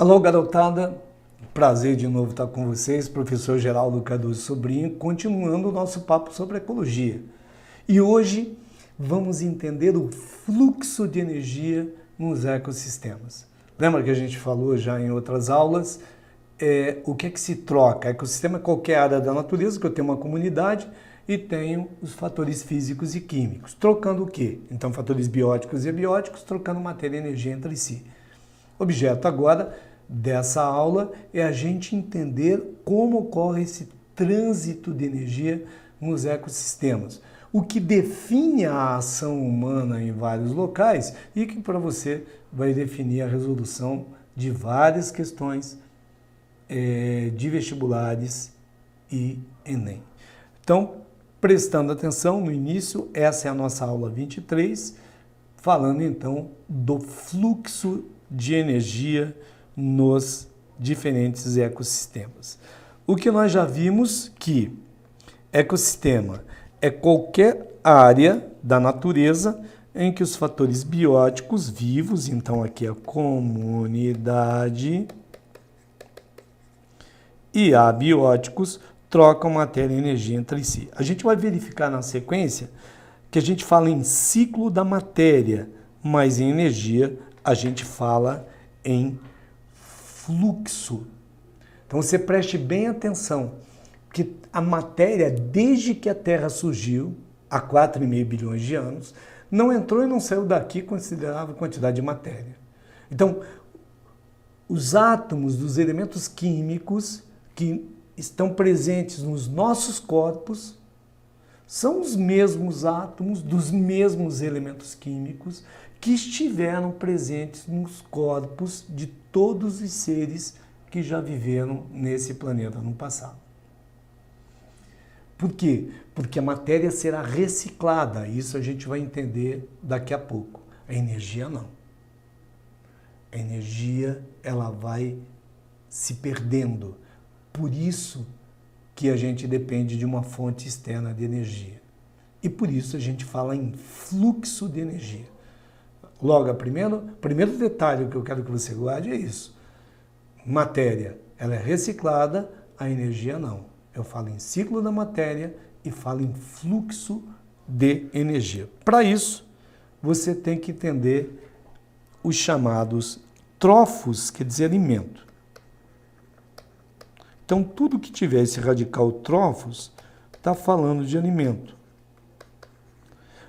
Alô, garotada, prazer de novo estar com vocês, professor Geraldo Cardoso Sobrinho, continuando o nosso papo sobre ecologia. E hoje vamos entender o fluxo de energia nos ecossistemas. Lembra que a gente falou já em outras aulas o que é que se troca? Ecossistema é qualquer área da natureza que eu tenho uma comunidade e tenho os fatores físicos e químicos. Trocando o quê? Então, fatores bióticos e abióticos, trocando matéria e energia entre si. O objeto agora dessa aula é a gente entender como ocorre esse trânsito de energia nos ecossistemas, o que define a ação humana em vários locais e que para você vai definir a resolução de várias questões de vestibulares e Enem. Então, prestando atenção no início, essa é a nossa aula 23, falando então do fluxo de energia nos diferentes ecossistemas. O que nós já vimos que ecossistema é qualquer área da natureza em que os fatores bióticos vivos, então aqui a comunidade, e abióticos trocam matéria e energia entre si. A gente vai verificar na sequência que a gente fala em ciclo da matéria, mas em energia a gente fala em fluxo. Então você preste bem atenção, que a matéria, desde que a Terra surgiu, há 4,5 bilhões de anos, não entrou e não saiu daqui considerável quantidade de matéria. Então, os átomos dos elementos químicos que estão presentes nos nossos corpos são os mesmos átomos dos mesmos elementos químicos que estiveram presentes nos corpos de todos os seres que já viveram nesse planeta no passado. Por quê? Porque a matéria será reciclada, isso a gente vai entender daqui a pouco. A energia não. A energia, ela vai se perdendo. Por isso que a gente depende de uma fonte externa de energia. E por isso a gente fala em fluxo de energia. Logo, o primeiro detalhe que eu quero que você guarde é isso. Matéria, ela é reciclada, a energia não. Eu falo em ciclo da matéria e falo em fluxo de energia. Para isso, você tem que entender os chamados trofos, quer dizer alimento. Então, tudo que tiver esse radical trofos está falando de alimento.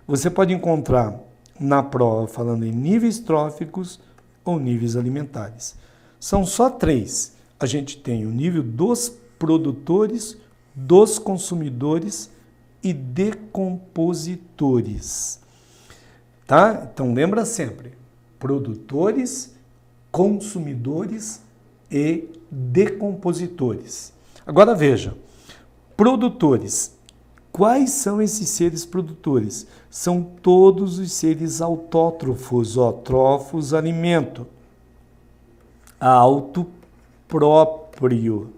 Você pode encontrar na prova falando em níveis tróficos ou níveis alimentares. São só 3. A gente tem o nível dos produtores, dos consumidores e decompositores. Tá? Então, lembra sempre, produtores, consumidores e decompositores. Agora veja, produtores. Quais são esses seres produtores? São todos os seres autótrofos, trófos, alimento. Auto próprio.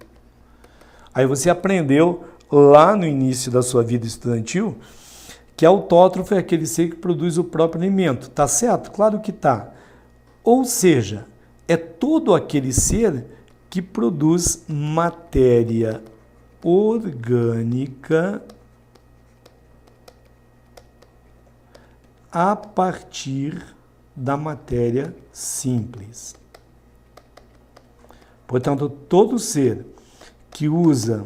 Aí você aprendeu lá no início da sua vida estudantil que autótrofo é aquele ser que produz o próprio alimento. Tá certo? Claro que tá. Ou seja, é todo aquele ser que produz matéria orgânica a partir da matéria simples. Portanto, todo ser que usa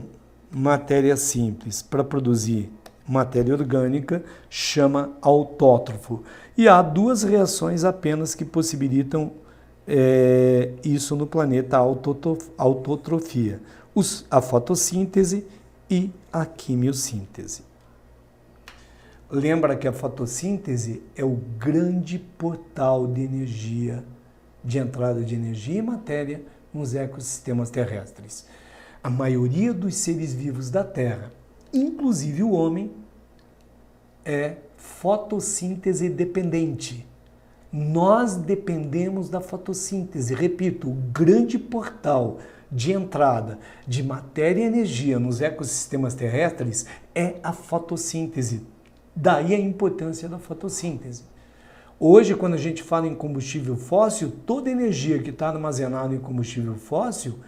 matéria simples para produzir matéria orgânica chama autótrofo. E há 2 reações apenas que possibilitam isso no planeta, a autotrofia. A fotossíntese e a quimiossíntese. Lembra que a fotossíntese é o grande portal de energia, de entrada de energia e matéria nos ecossistemas terrestres. A maioria dos seres vivos da Terra, inclusive o homem, é fotossíntese dependente. Nós dependemos da fotossíntese. Repito, o grande portal de entrada de matéria e energia nos ecossistemas terrestres é a fotossíntese. Daí a importância da fotossíntese. Hoje, quando a gente fala em combustível fóssil, toda energia que está armazenada em combustível fóssil,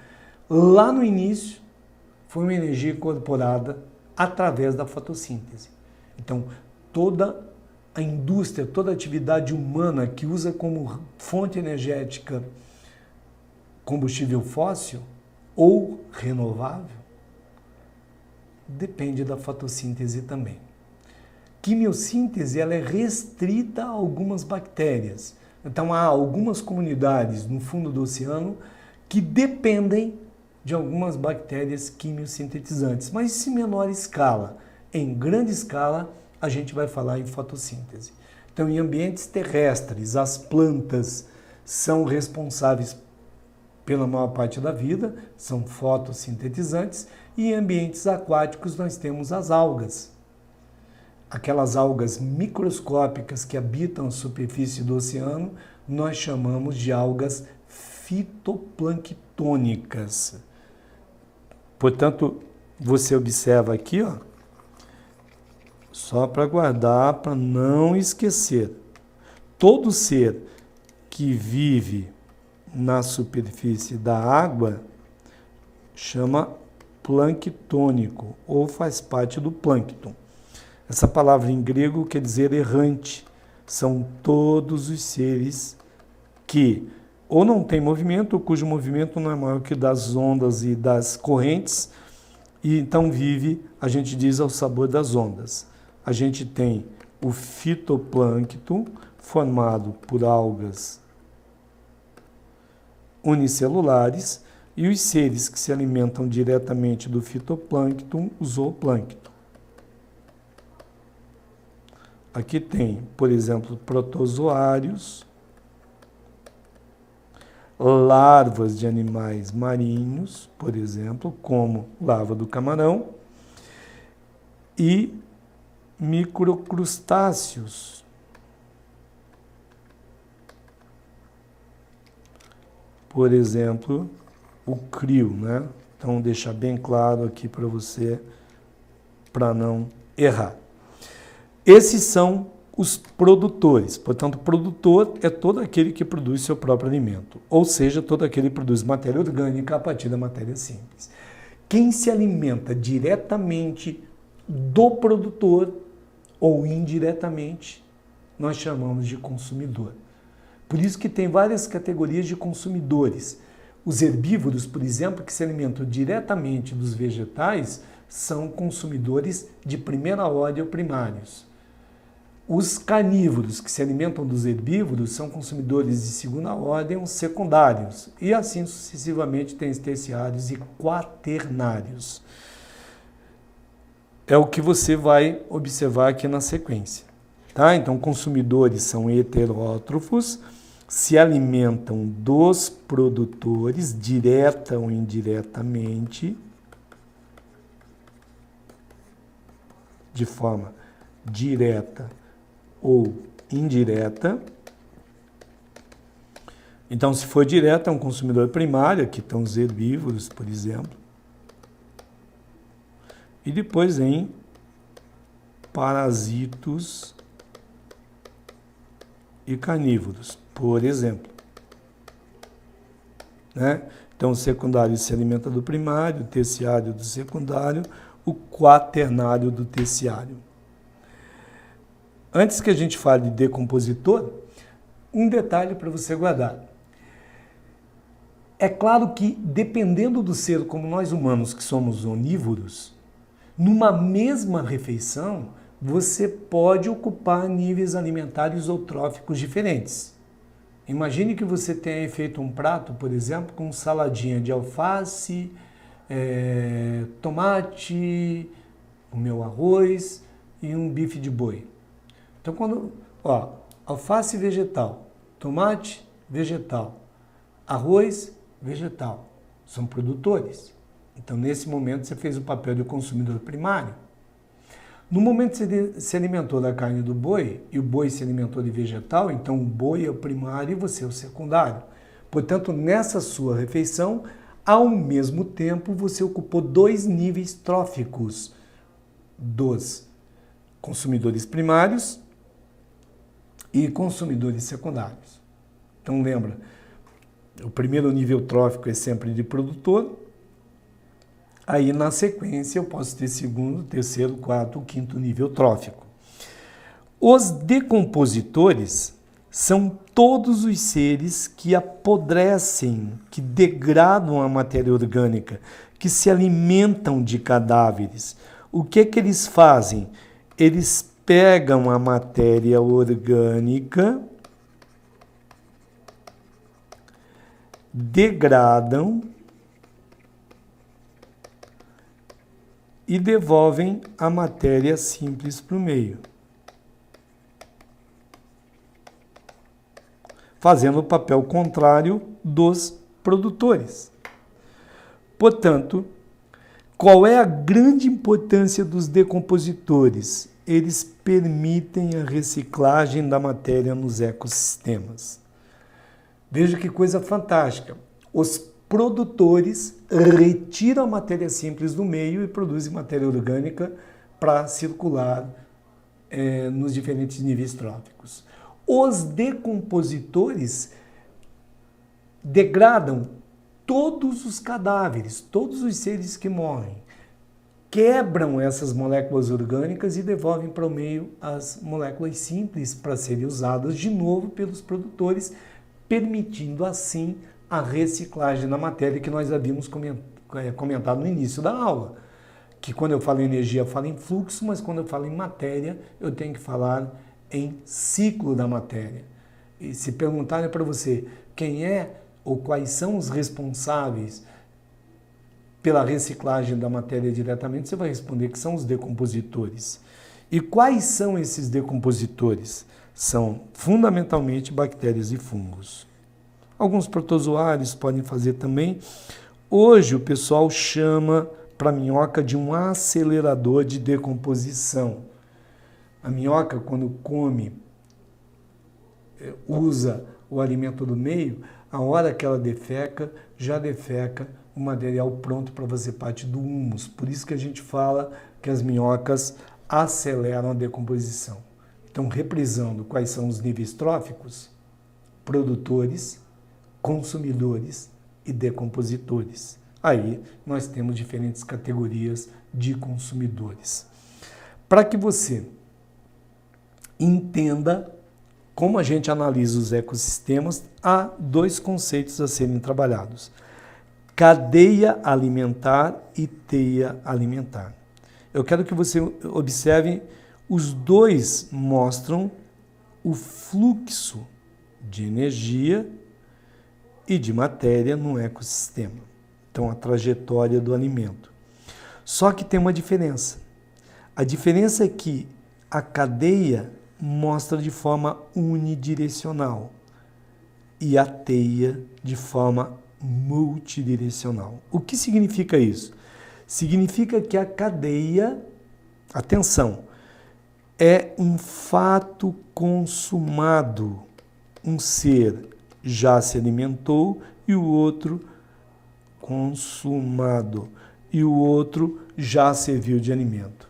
lá no início, foi uma energia incorporada através da fotossíntese. Então, toda a indústria, toda a atividade humana que usa como fonte energética combustível fóssil ou renovável, depende da fotossíntese também. Quimiossíntese ela é restrita a algumas bactérias. Então, há algumas comunidades no fundo do oceano que dependem de algumas bactérias quimiosintetizantes, mas isso em menor escala. Em grande escala, a gente vai falar em fotossíntese. Então, em ambientes terrestres, as plantas são responsáveis pela maior parte da vida, são fotossintetizantes, e em ambientes aquáticos nós temos as algas. Aquelas algas microscópicas que habitam a superfície do oceano, nós chamamos de algas fitoplanctônicas. Portanto, você observa aqui, ó, só para guardar, para não esquecer. Todo ser que vive na superfície da água chama planctônico ou faz parte do plâncton. Essa palavra em grego quer dizer errante. São todos os seres que ou não têm movimento, ou cujo movimento não é maior que das ondas e das correntes, e então vive, a gente diz, ao sabor das ondas. A gente tem o fitoplâncton, formado por algas unicelulares, e os seres que se alimentam diretamente do fitoplâncton, o zooplâncton. Aqui tem, por exemplo, protozoários, larvas de animais marinhos, por exemplo, como larva do camarão, e microcrustáceos. Por exemplo, o crio, né? Então, deixar bem claro aqui para você, para não errar. Esses são os produtores. Portanto, produtor é todo aquele que produz seu próprio alimento, ou seja, todo aquele que produz matéria orgânica a partir da matéria simples. Quem se alimenta diretamente do produtor ou indiretamente, nós chamamos de consumidor. Por isso que tem várias categorias de consumidores. Os herbívoros, por exemplo, que se alimentam diretamente dos vegetais, são consumidores de primeira ordem ou primários. Os carnívoros, que se alimentam dos herbívoros, são consumidores de segunda ordem ou secundários. E assim sucessivamente tem os terciários e quaternários. É o que você vai observar aqui na sequência. Tá? Então, consumidores são heterótrofos, se alimentam dos produtores, direta ou indiretamente, de forma direta ou indireta. Então, se for direta, é um consumidor primário, aqui estão os herbívoros, por exemplo. E depois em parasitos e carnívoros, por exemplo. Né? Então, o secundário se alimenta do primário, o terciário do secundário, o quaternário do terciário. Antes que a gente fale de decompositor, um detalhe para você guardar. É claro que, dependendo do ser, como nós humanos que somos onívoros, numa mesma refeição, você pode ocupar níveis alimentares ou tróficos diferentes. Imagine que você tenha feito um prato, por exemplo, com saladinha de alface, tomate, o meu arroz e um bife de boi. Então, alface vegetal, tomate vegetal, arroz vegetal, são produtores. Então, nesse momento, você fez o papel de consumidor primário. No momento que você se alimentou da carne do boi, e o boi se alimentou de vegetal, então o boi é o primário e você é o secundário. Portanto, nessa sua refeição, ao mesmo tempo, você ocupou 2 níveis tróficos dos consumidores primários e consumidores secundários. Então lembra, o primeiro nível trófico é sempre de produtor, aí na sequência eu posso ter segundo, terceiro, quarto, quinto nível trófico. Os decompositores são todos os seres que apodrecem, que degradam a matéria orgânica, que se alimentam de cadáveres. O que que eles fazem? Eles pegam a matéria orgânica, degradam e devolvem a matéria simples para o meio, fazendo o papel contrário dos produtores. Portanto, qual é a grande importância dos decompositores? Eles permitem a reciclagem da matéria nos ecossistemas. Veja que coisa fantástica. Os produtores retiram a matéria simples do meio e produzem matéria orgânica para circular nos diferentes níveis tróficos. Os decompositores degradam todos os cadáveres, todos os seres que morrem, quebram essas moléculas orgânicas e devolvem para o meio as moléculas simples para serem usadas de novo pelos produtores, permitindo assim a reciclagem da matéria que nós havíamos comentado no início da aula. Que quando eu falo em energia, eu falo em fluxo, mas quando eu falo em matéria, eu tenho que falar em ciclo da matéria. E se perguntarem para você quem é ou quais são os responsáveis pela reciclagem da matéria diretamente, você vai responder que são os decompositores. E quais são esses decompositores? São fundamentalmente bactérias e fungos. Alguns protozoários podem fazer também. Hoje o pessoal chama para a minhoca de um acelerador de decomposição. A minhoca, quando come, usa o alimento do meio, a hora que ela defeca, já defeca o material pronto para fazer parte do humus. Por isso que a gente fala que as minhocas aceleram a decomposição. Então, reprisando quais são os níveis tróficos: produtores, consumidores e decompositores. Aí nós temos diferentes categorias de consumidores. Para que você entenda como a gente analisa os ecossistemas, há dois conceitos a serem trabalhados: cadeia alimentar e teia alimentar. Eu quero que você observe, os dois mostram o fluxo de energia e de matéria no ecossistema. Então, a trajetória do alimento. Só que tem uma diferença. A diferença é que a cadeia mostra de forma unidirecional e a teia de forma multidirecional. O que significa isso? Significa que a cadeia, atenção, é um fato consumado. Um ser já se alimentou e o outro consumado, e o outro já serviu de alimento.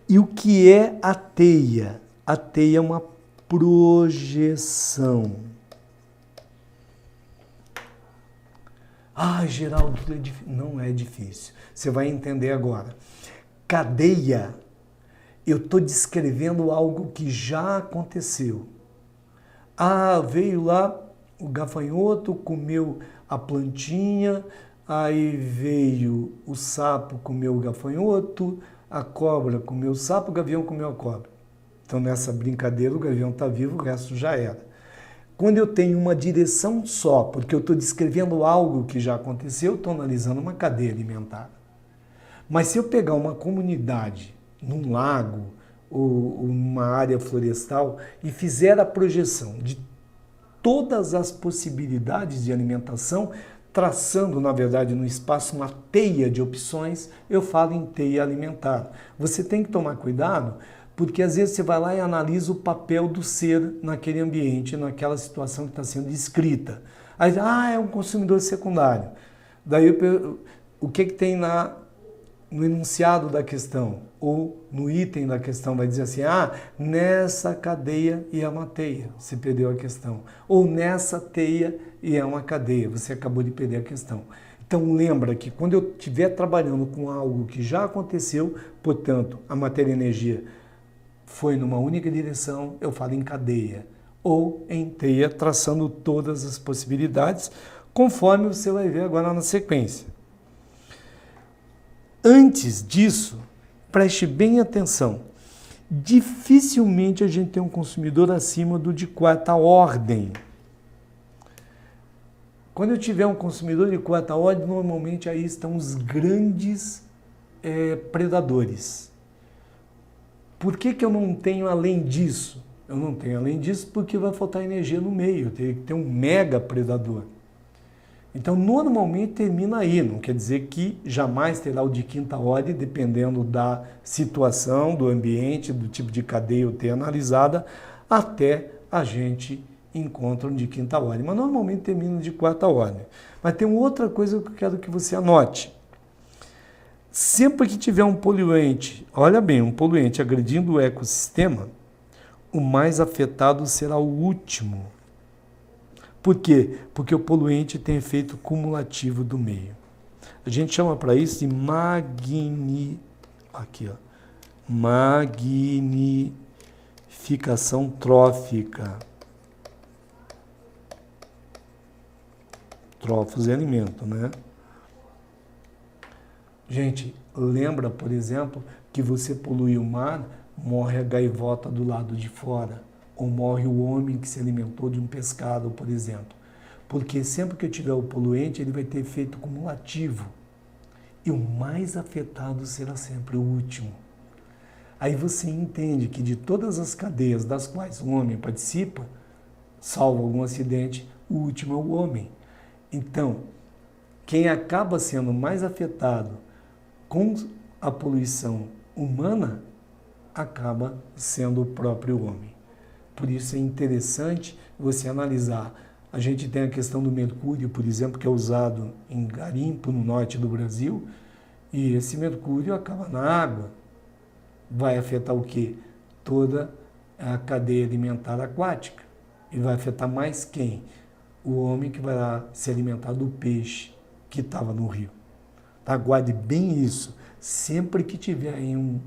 E o que é a teia? A teia é uma projeção. Ah, Geraldo, não é difícil. Você vai entender agora. Cadeia, eu estou descrevendo algo que já aconteceu. Ah, veio lá o gafanhoto, comeu a plantinha, aí veio o sapo, comeu o gafanhoto, a cobra comeu o sapo, o gavião comeu a cobra. Então, nessa brincadeira, o gavião está vivo, o resto já era. Quando eu tenho uma direção só, porque eu estou descrevendo algo que já aconteceu, eu estou analisando uma cadeia alimentar. Mas se eu pegar uma comunidade num lago ou numa área florestal e fizer a projeção de todas as possibilidades de alimentação, traçando, na verdade, no espaço uma teia de opções, eu falo em teia alimentar. Você tem que tomar cuidado, porque às vezes você vai lá e analisa o papel do ser naquele ambiente, naquela situação que está sendo descrita. Aí, é um consumidor secundário. Daí, o que tem no enunciado da questão ou no item da questão vai dizer assim, nessa cadeia e é uma teia, você perdeu a questão. Ou nessa teia e é uma cadeia, você acabou de perder a questão. Então lembra que quando eu estiver trabalhando com algo que já aconteceu, portanto, a matéria e a energia foi numa única direção, eu falo em cadeia. Ou em teia, traçando todas as possibilidades, conforme você vai ver agora na sequência. Antes disso, preste bem atenção. Dificilmente a gente tem um consumidor acima do de quarta ordem. Quando eu tiver um consumidor de quarta ordem, normalmente aí estão os grandes predadores. Por que eu não tenho além disso? Eu não tenho além disso porque vai faltar energia no meio, eu teria que ter um mega predador. Então, normalmente termina aí, não quer dizer que jamais terá o de quinta ordem, dependendo da situação, do ambiente, do tipo de cadeia ter analisada, até a gente encontra um de quinta ordem. Mas normalmente termina de quarta ordem. Mas tem outra coisa que eu quero que você anote. Sempre que tiver um poluente, olha bem, um poluente agredindo o ecossistema, o mais afetado será o último. Por quê? Porque o poluente tem efeito cumulativo do meio. A gente chama para isso de magnificação trófica. Trófos é alimento, né? Gente, lembra, por exemplo, que você polui o mar, morre a gaivota do lado de fora. Ou morre o homem que se alimentou de um pescado, por exemplo. Porque sempre que eu tiver o poluente, ele vai ter efeito cumulativo. E o mais afetado será sempre o último. Aí você entende que de todas as cadeias das quais o homem participa, salvo algum acidente, o último é o homem. Então, quem acaba sendo mais afetado com a poluição humana, acaba sendo o próprio homem. Por isso é interessante você analisar. A gente tem a questão do mercúrio, por exemplo, que é usado em garimpo no norte do Brasil, e esse mercúrio acaba na água. Vai afetar o quê? Toda a cadeia alimentar aquática. E vai afetar mais quem? O homem que vai lá se alimentar do peixe que estava no rio. Tá? Guarde bem isso. Sempre que tiver aí um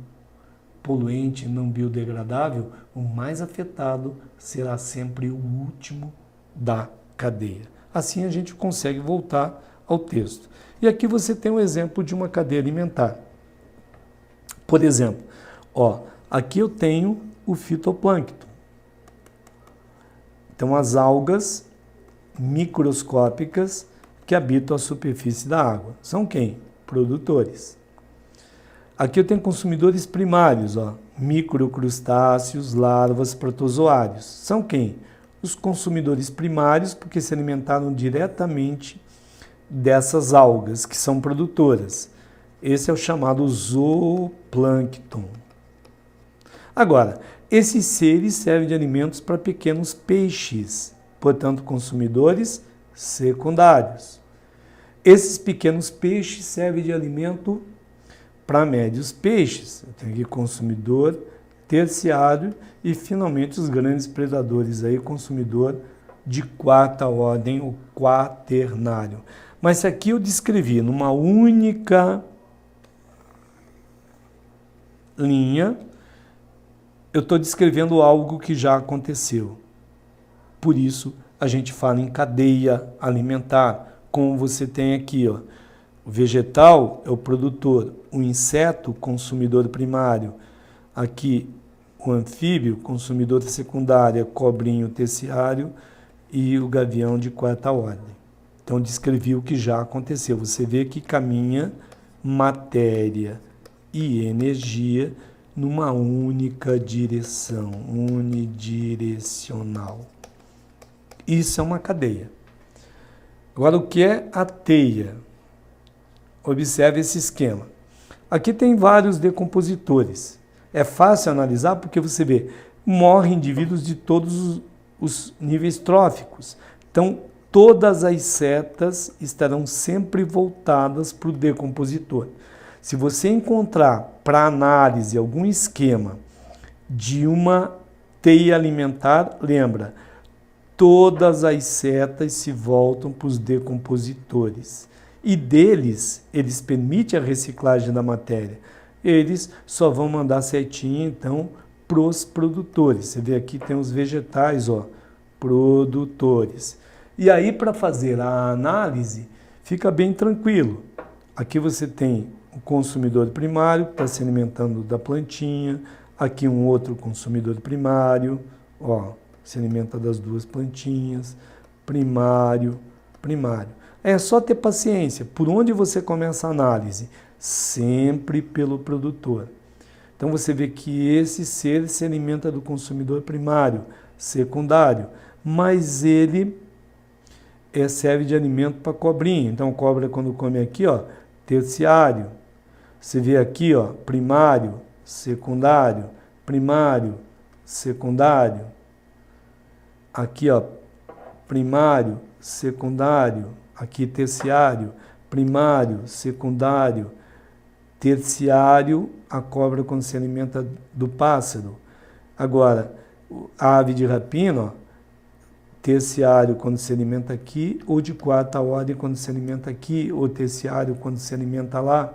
poluente não biodegradável, o mais afetado será sempre o último da cadeia. Assim a gente consegue voltar ao texto. E aqui você tem um exemplo de uma cadeia alimentar. Por exemplo, aqui eu tenho o fitoplâncton. Então as algas microscópicas que habitam a superfície da água. São quem? Produtores. Aqui eu tenho consumidores primários, microcrustáceos, larvas, protozoários. São quem? Os consumidores primários, porque se alimentaram diretamente dessas algas, que são produtoras. Esse é o chamado zooplâncton. Agora, esses seres servem de alimentos para pequenos peixes, portanto, consumidores secundários. Esses pequenos peixes servem de alimento para médios peixes. Eu tenho aqui consumidor terciário e, finalmente, os grandes predadores, aí, consumidor de quarta ordem, o quaternário. Mas aqui eu descrevi numa única linha, eu estou descrevendo algo que já aconteceu. Por isso, a gente fala em cadeia alimentar, como você tem aqui, O vegetal é o produtor, o inseto, consumidor primário. Aqui, o anfíbio, consumidor secundário, cobrinho terciário e o gavião de quarta ordem. Então, descrevi o que já aconteceu. Você vê que caminha matéria e energia numa única direção, unidirecional. Isso é uma cadeia. Agora, o que é a teia? Observe esse esquema. Aqui tem vários decompositores. É fácil analisar porque você vê, morrem indivíduos de todos os níveis tróficos. Então, todas as setas estarão sempre voltadas para o decompositor. Se você encontrar para análise algum esquema de uma teia alimentar, lembra, todas as setas se voltam para os decompositores. E deles, eles permitem a reciclagem da matéria. Eles só vão mandar setinha, então, para os produtores. Você vê aqui tem os vegetais, ó, produtores. E aí, para fazer a análise, fica bem tranquilo. Aqui você tem o consumidor primário, que está se alimentando da plantinha. Aqui um outro consumidor primário, ó, se alimenta das duas plantinhas. Primário. É só ter paciência. Por onde você começa a análise? Sempre pelo produtor. Então você vê que esse ser se alimenta do consumidor primário, secundário, mas ele serve de alimento para cobrinha. Então cobra quando come aqui, ó, terciário. Você vê aqui, ó, primário, secundário, primário, secundário. Aqui, ó, primário, secundário, aqui terciário, primário, secundário, terciário, a cobra quando se alimenta do pássaro. Agora, a ave de rapina, ó, terciário quando se alimenta aqui, ou de quarta ordem quando se alimenta aqui, ou terciário quando se alimenta lá.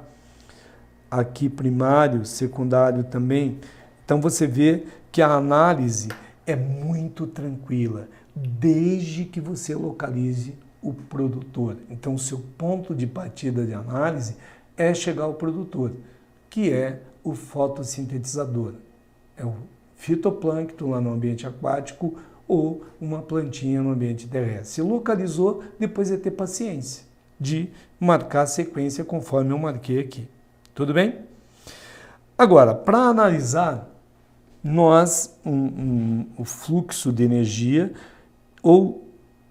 Aqui primário, secundário também. Então você vê que a análise é muito tranquila, desde que você localize o produtor. Então o seu ponto de partida de análise é chegar ao produtor, que é o fotossintetizador. É o fitoplâncton lá no ambiente aquático ou uma plantinha no ambiente terrestre. Se localizou, depois é ter paciência de marcar a sequência conforme eu marquei aqui. Tudo bem? Agora, para analisar o fluxo de energia ou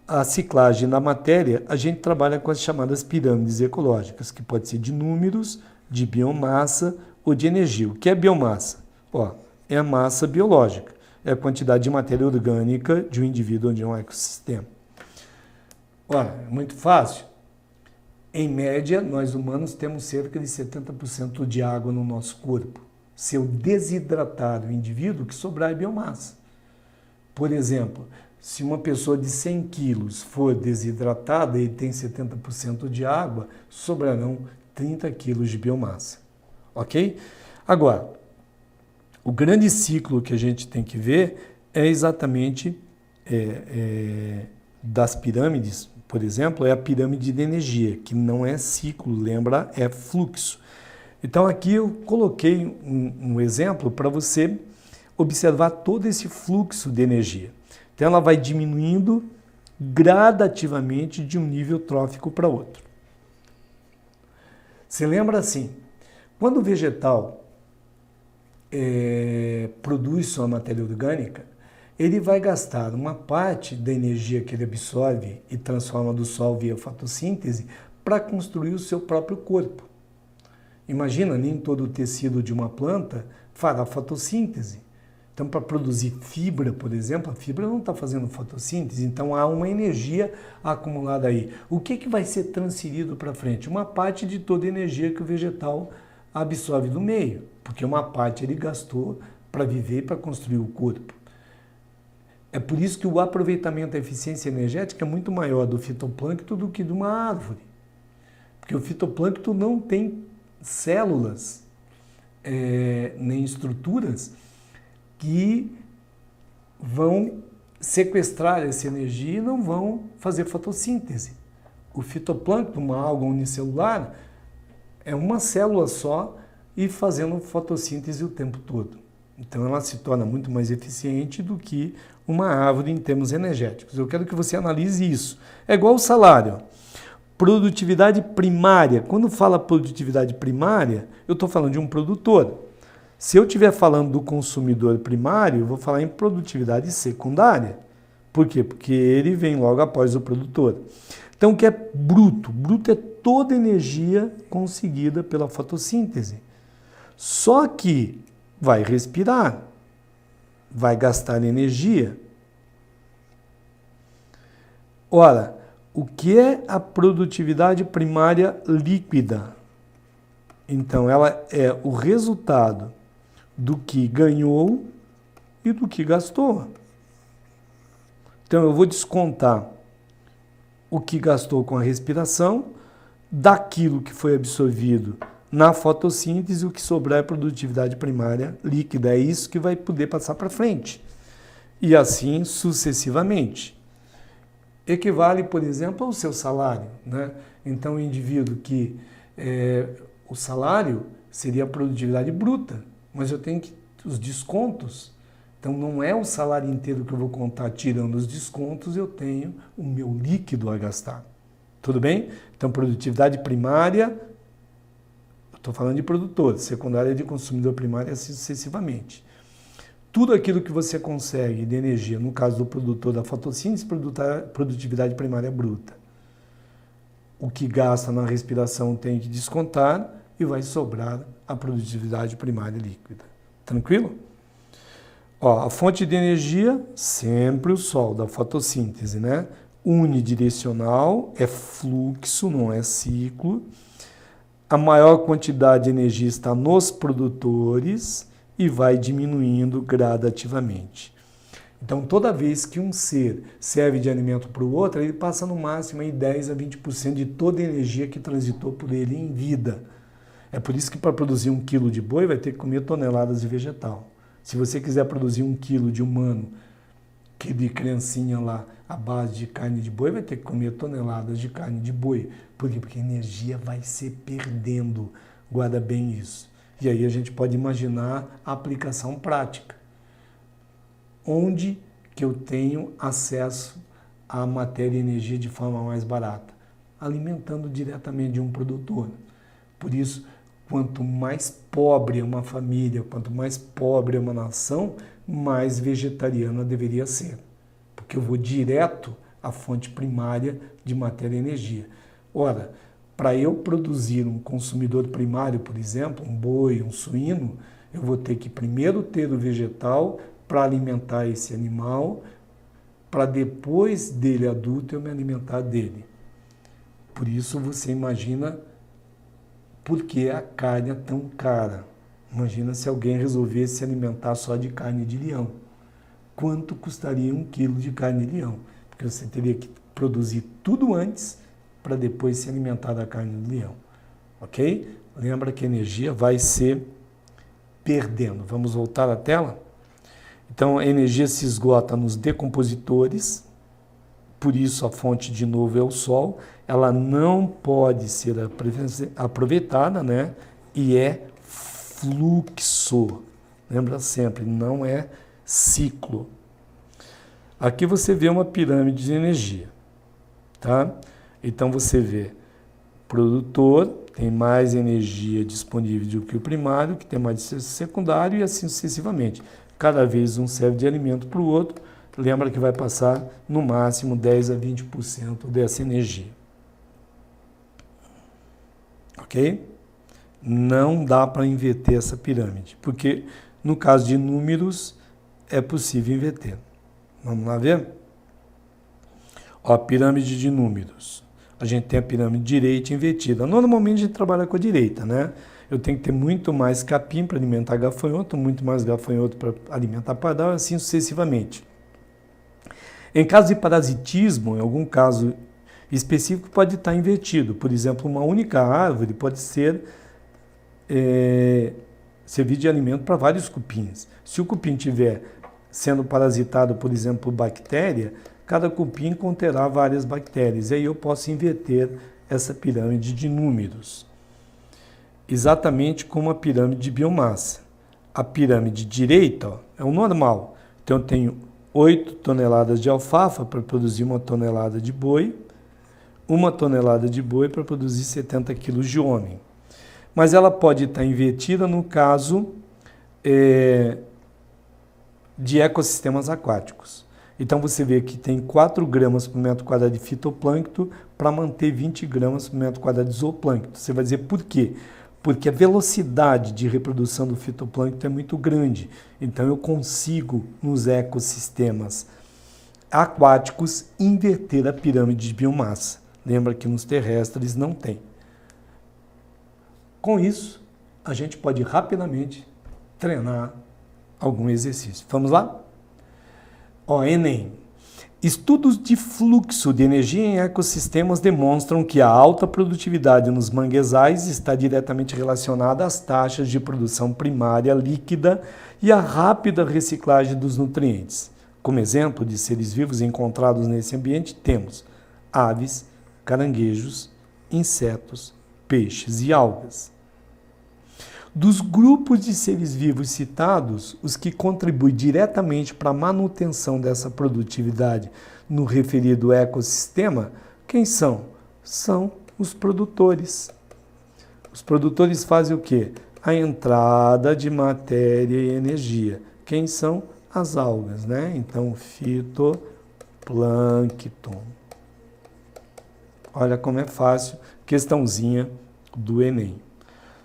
a ciclagem da matéria, a gente trabalha com as chamadas pirâmides ecológicas, que pode ser de números, de biomassa ou de energia. O que é biomassa? Ó, é a massa biológica, é a quantidade de matéria orgânica de um indivíduo ou de um ecossistema. Olha, é muito fácil. Em média, nós humanos temos cerca de 70% de água no nosso corpo. Se eu desidratar o indivíduo, o que sobrar é biomassa. Por exemplo, se uma pessoa de 100 quilos for desidratada e tem 70% de água, sobrarão 30 quilos de biomassa. Ok? Agora, o grande ciclo que a gente tem que ver é exatamente das pirâmides, por exemplo, é a pirâmide de energia, que não é ciclo, lembra, é fluxo. Então aqui eu coloquei um exemplo para você observar todo esse fluxo de energia. Então ela vai diminuindo gradativamente de um nível trófico para outro. Você lembra assim, quando o vegetal produz sua matéria orgânica, ele vai gastar uma parte da energia que ele absorve e transforma do sol via fotossíntese para construir o seu próprio corpo. Imagina, nem todo o tecido de uma planta fará fotossíntese. Então, para produzir fibra, por exemplo, a fibra não está fazendo fotossíntese, então há uma energia acumulada aí. O que vai ser transferido para frente? Uma parte de toda a energia que o vegetal absorve do meio, porque uma parte ele gastou para viver e para construir o corpo. É por isso que o aproveitamento da eficiência energética é muito maior do fitoplâncton do que de uma árvore. Porque o fitoplâncton não tem células, nem estruturas que vão sequestrar essa energia e não vão fazer fotossíntese. O fitoplâncton, uma alga unicelular, é uma célula só e fazendo fotossíntese o tempo todo. Então ela se torna muito mais eficiente do que uma árvore em termos energéticos. Eu quero que você analise isso. É igual o salário. Produtividade primária. Quando fala produtividade primária, eu estou falando de um produtor. Se eu estiver falando do consumidor primário, eu vou falar em produtividade secundária. Por quê? Porque ele vem logo após o produtor. Então, o que é bruto? Bruto é toda energia conseguida pela fotossíntese. Só que vai respirar, vai gastar energia. Ora, o que é a produtividade primária líquida? Então, ela é o resultado do que ganhou e do que gastou. Então, eu vou descontar o que gastou com a respiração, daquilo que foi absorvido na fotossíntese, o que sobrar é produtividade primária líquida. É isso que vai poder passar para frente. E assim sucessivamente. Equivale, por exemplo, ao seu salário, né? Então, o indivíduo que o salário seria a produtividade bruta, mas eu tenho os descontos. Então, não é o salário inteiro que eu vou contar, tirando os descontos, eu tenho o meu líquido a gastar. Tudo bem? Então, produtividade primária, estou falando de produtor, secundária de consumidor primário, assim sucessivamente. Tudo aquilo que você consegue de energia, no caso do produtor da fotossíntese, produtividade primária bruta. O que gasta na respiração tem que descontar e vai sobrar a produtividade primária líquida. Tranquilo? Ó, a fonte de energia, sempre o sol, da fotossíntese, né? Unidirecional, é fluxo, não é ciclo. A maior quantidade de energia está nos produtores e vai diminuindo gradativamente. Então, toda vez que um ser serve de alimento para o outro, ele passa no máximo aí 10 a 20% de toda a energia que transitou por ele em vida. É por isso que para produzir 1 quilo de boi vai ter que comer toneladas de vegetal. Se você quiser produzir 1 quilo de humano, que de criancinha lá, à base de carne de boi, vai ter que comer toneladas de carne de boi. Por quê? Porque a energia vai se perdendo. Guarda bem isso. E aí a gente pode imaginar a aplicação prática. Onde que eu tenho acesso à matéria e energia de forma mais barata? Alimentando diretamente de um produtor. Por isso, quanto mais pobre é uma família, quanto mais pobre é uma nação, mais vegetariana deveria ser. Porque eu vou direto à fonte primária de matéria e energia. Ora, para eu produzir um consumidor primário, por exemplo, um boi, um suíno, eu vou ter que primeiro ter o vegetal para alimentar esse animal, para depois dele adulto eu me alimentar dele. Por isso você imagina por que a carne é tão cara. Imagina se alguém resolvesse se alimentar só de carne de leão. Quanto custaria 1 quilo de carne de leão? Porque você teria que produzir tudo antes para depois se alimentar da carne de leão. Ok? Lembra que a energia vai se perdendo. Vamos voltar à tela? Então, a energia se esgota nos decompositores, por isso a fonte de novo é o sol. Ela não pode ser aproveitada, né? E é fluxo. Lembra sempre, não é ciclo. Aqui você vê uma pirâmide de energia, tá? Então você vê produtor tem mais energia disponível do que o primário, que tem mais secundário e assim sucessivamente. Cada vez um serve de alimento para o outro. Lembra que vai passar no máximo 10 a 20% dessa energia. Ok? Não dá para inverter essa pirâmide, porque no caso de números é possível inverter. Vamos lá ver? Ó, pirâmide de números. A gente tem a pirâmide direita invertida. Normalmente a gente trabalha com a direita, né? Eu tenho que ter muito mais capim para alimentar gafanhoto, muito mais gafanhoto para alimentar pardal, assim sucessivamente. Em caso de parasitismo, em algum caso específico, pode estar invertido. Por exemplo, uma única árvore pode servir de alimento para vários cupins. Se o cupim estiver sendo parasitado, por exemplo, por bactéria, cada cupim conterá várias bactérias. E aí eu posso inverter essa pirâmide de números. Exatamente como a pirâmide de biomassa. A pirâmide direita, ó, é o normal. Então eu tenho 8 toneladas de alfafa para produzir 1 tonelada de boi, 1 tonelada de boi para produzir 70 quilos de homem. Mas ela pode estar invertida no caso de ecossistemas aquáticos. Então você vê que tem 4 gramas por metro quadrado de fitoplâncton para manter 20 gramas por metro quadrado de zooplâncton. Você vai dizer por quê? Porque a velocidade de reprodução do fitoplâncton é muito grande. Então eu consigo, nos ecossistemas aquáticos, inverter a pirâmide de biomassa. Lembra que nos terrestres não tem. Com isso, a gente pode rapidamente treinar algum exercício. Vamos lá? Ó, Enem. Estudos de fluxo de energia em ecossistemas demonstram que a alta produtividade nos manguezais está diretamente relacionada às taxas de produção primária líquida e à rápida reciclagem dos nutrientes. Como exemplo de seres vivos encontrados nesse ambiente, temos aves, caranguejos, insetos, peixes e algas. Dos grupos de seres vivos citados, os que contribuem diretamente para a manutenção dessa produtividade no referido ecossistema, quem são? São os produtores. Os produtores fazem o quê? A entrada de matéria e energia. Quem são? As algas, né? Então, fitoplâncton. Olha como é fácil, questãozinha do Enem.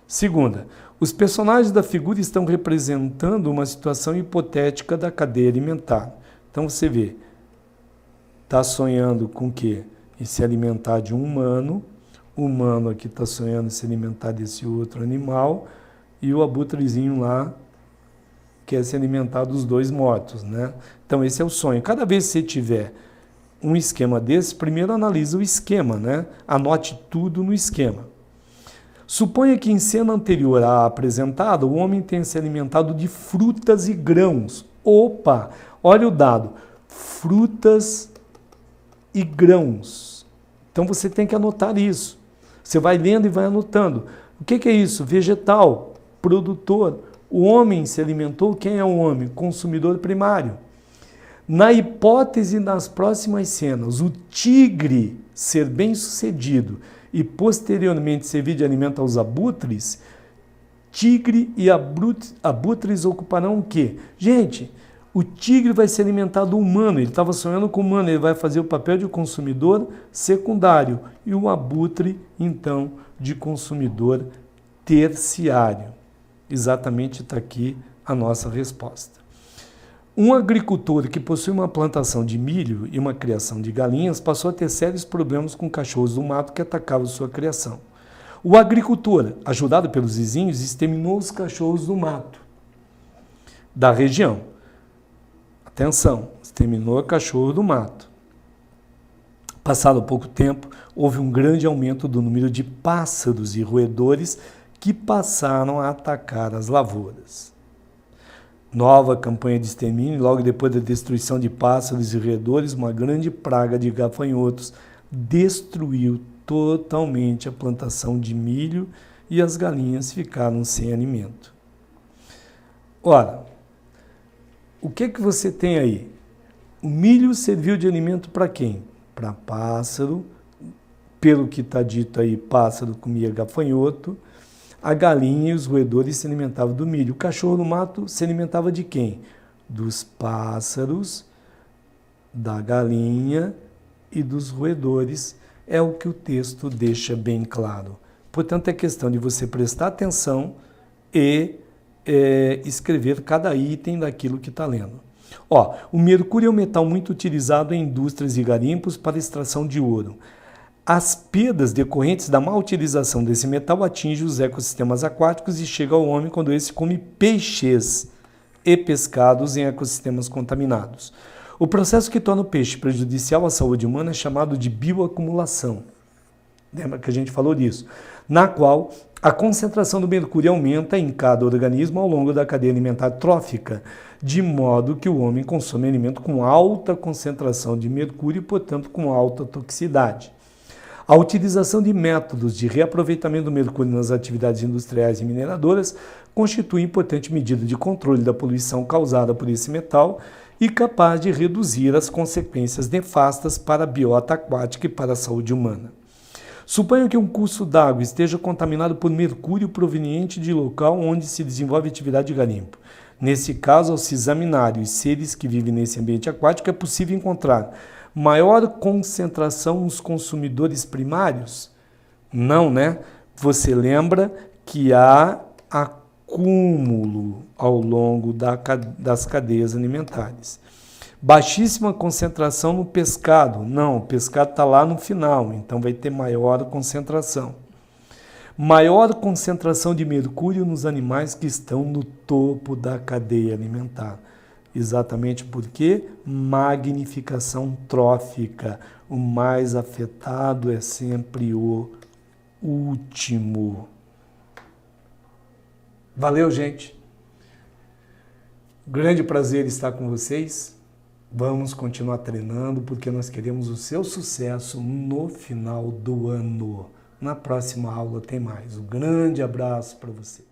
Segunda, os personagens da figura estão representando uma situação hipotética da cadeia alimentar. Então você vê, está sonhando com o quê? Em se alimentar de um humano, o humano aqui está sonhando em se alimentar desse outro animal, e o abutrezinho lá quer se alimentar dos dois mortos, né? Então esse é o sonho. Cada vez que você tiver um esquema desse, primeiro analisa o esquema, né? Anote tudo no esquema. Suponha que em cena anterior à apresentada, o homem tenha se alimentado de frutas e grãos. Opa! Olha o dado. Frutas e grãos. Então você tem que anotar isso. Você vai lendo e vai anotando. O que é isso? Vegetal, produtor. O homem se alimentou. Quem é o homem? Consumidor primário. Na hipótese das próximas cenas, o tigre ser bem-sucedido e posteriormente servir de alimento aos abutres, tigre e abutres ocuparão o quê? Gente, o tigre vai se alimentar do humano, ele estava sonhando com o humano, ele vai fazer o papel de consumidor secundário e o abutre, então, de consumidor terciário. Exatamente está aqui a nossa resposta. Um agricultor que possui uma plantação de milho e uma criação de galinhas passou a ter sérios problemas com cachorros do mato que atacavam sua criação. O agricultor, ajudado pelos vizinhos, exterminou os cachorros do mato da região. Atenção, exterminou o cachorro do mato. Passado pouco tempo, houve um grande aumento do número de pássaros e roedores que passaram a atacar as lavouras. Nova campanha de extermínio, logo depois da destruição de pássaros e roedores, uma grande praga de gafanhotos destruiu totalmente a plantação de milho e as galinhas ficaram sem alimento. Ora, o que você tem aí? O milho serviu de alimento para quem? Para pássaro, pelo que está dito aí, pássaro comia gafanhoto. A galinha e os roedores se alimentavam do milho. O cachorro no mato se alimentava de quem? Dos pássaros, da galinha e dos roedores. É o que o texto deixa bem claro. Portanto, é questão de você prestar atenção e escrever cada item daquilo que está lendo. Ó, o mercúrio é um metal muito utilizado em indústrias e garimpos para extração de ouro. As perdas decorrentes da má utilização desse metal atingem os ecossistemas aquáticos e chega ao homem quando esse come peixes e pescados em ecossistemas contaminados. O processo que torna o peixe prejudicial à saúde humana é chamado de bioacumulação. Lembra que a gente falou disso? Na qual a concentração do mercúrio aumenta em cada organismo ao longo da cadeia alimentar trófica, de modo que o homem consome alimento com alta concentração de mercúrio e, portanto, com alta toxicidade. A utilização de métodos de reaproveitamento do mercúrio nas atividades industriais e mineradoras constitui importante medida de controle da poluição causada por esse metal e capaz de reduzir as consequências nefastas para a biota aquática e para a saúde humana. Suponha que um curso d'água esteja contaminado por mercúrio proveniente de local onde se desenvolve atividade de garimpo. Nesse caso, ao se examinar os seres que vivem nesse ambiente aquático, é possível encontrar maior concentração nos consumidores primários? Não, né? Você lembra que há acúmulo ao longo das cadeias alimentares. Baixíssima concentração no pescado. Não, o pescado está lá no final, então vai ter maior concentração. Maior concentração de mercúrio nos animais que estão no topo da cadeia alimentar. Exatamente porque magnificação trófica. O mais afetado é sempre o último. Valeu, gente. Grande prazer estar com vocês. Vamos continuar treinando porque nós queremos o seu sucesso no final do ano. Na próxima aula tem mais. Um grande abraço para você.